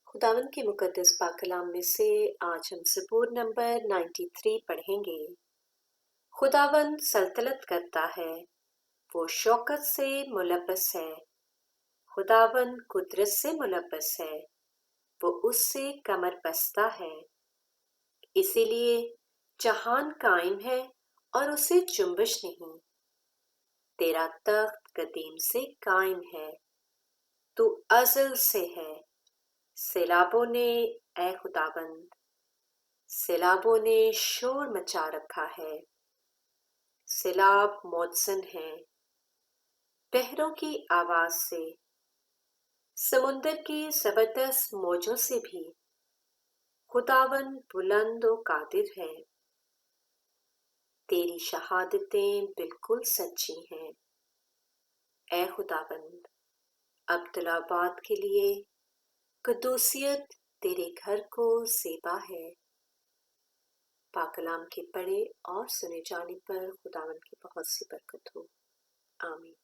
खुदावंद के मुकद्दस पाक कलाम में से आज हम ज़बूर नंबर 93 पढ़ेंगे। खुदावंद सल्तनत करता है, वो शौकत से मुलब्बस है। खुदावंद कुदरत से मुलब्बस है, वो उससे कमर बस्ता है। इसीलिए जहान कायम है और उसे जुम्बिश नहीं। तेरा तख्त कदीम से कायम है, तू अज़ल से है। सैलाबों ने ए खुदावंद, सैलाबों ने शोर मचा रखा है। सैलाब मौजसन है बहरों की आवाज से, समुंदर की जबरदस्त मौजों से भी। खुदावंद बुलंद व कादिर है, तेरी शहादतें बिल्कुल सच्ची हैं। ए खुदावंद, अब्दुल्लाबाद के लिए कदूसियत तेरे घर को ज़ेबा है। पाक कलाम के पढ़े और सुने जाने पर खुदावंद की बहुत सी बरकत हो। आमीन।